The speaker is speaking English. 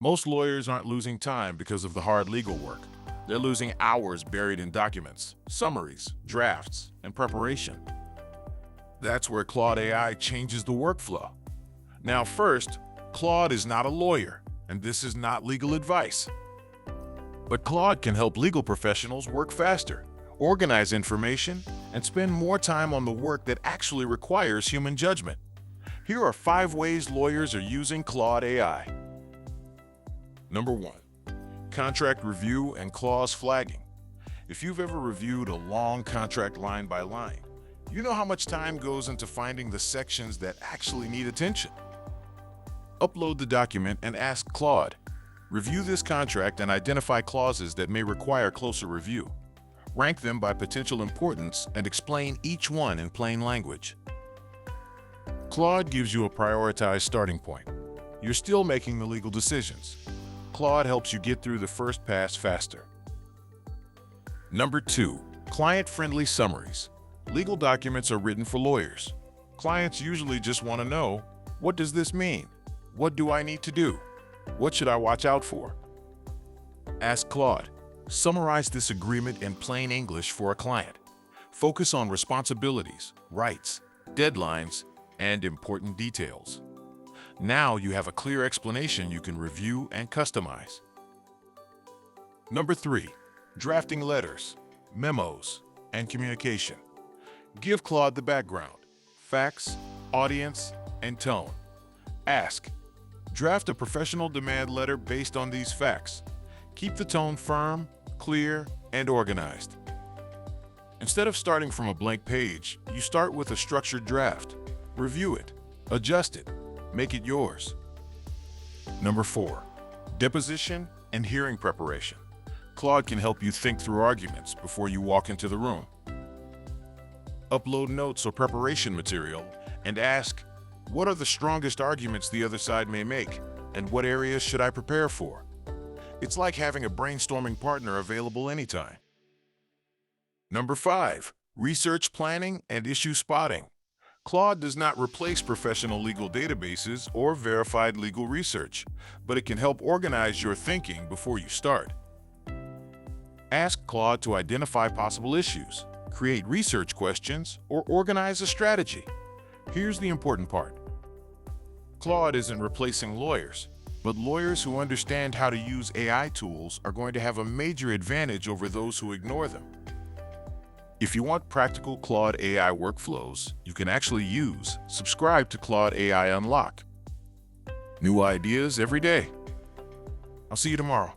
Most lawyers aren't losing time because of the hard legal work. They're losing hours buried in documents, summaries, drafts, and preparation. That's where Claude AI changes the workflow. Now first, Claude is not a lawyer, and this is not legal advice. But Claude can help legal professionals work faster, organize information, and spend more time on the work that actually requires human judgment. Here are 5 ways lawyers are using Claude AI. Number 1. Contract review and clause flagging. If you've ever reviewed a long contract line by line, you know how much time goes into finding the sections that actually need attention. Upload the document and ask Claude, review this contract and identify clauses that may require closer review. Rank them by potential importance and explain each one in plain language. Claude gives you a prioritized starting point. You're still making the legal decisions. Claude helps you get through the first pass faster. Number 2. Client-friendly summaries. Legal documents are written for lawyers. Clients usually just want to know, what does this mean? What do I need to do? What should I watch out for? Ask Claude. Summarize this agreement in plain English for a client. Focus on responsibilities, rights, deadlines, and important details. Now you have a clear explanation you can review and customize. Number 3. Drafting letters, memos, and communication. Give Claude the background, facts, audience, and tone. Ask, draft a professional demand letter based on these facts. Keep the tone firm, clear, and organized. Instead of starting from a blank page, you start with a structured draft. Review it, adjust it, make it yours. Number 4. Deposition and hearing preparation. Claude can help you think through arguments before you walk into the room. Upload notes or preparation material and ask, what are the strongest arguments the other side may make, and what areas should I prepare for? It's like having a brainstorming partner available anytime. Number 5. Research planning and issue spotting. Claude does not replace professional legal databases or verified legal research, but it can help organize your thinking before you start. Ask Claude to identify possible issues, create research questions, or organize a strategy. Here's the important part. Claude isn't replacing lawyers, but lawyers who understand how to use AI tools are going to have a major advantage over those who ignore them. If you want practical Claude AI workflows you can actually use, subscribe to Claude AI Unlock. New ideas every day. I'll see you tomorrow.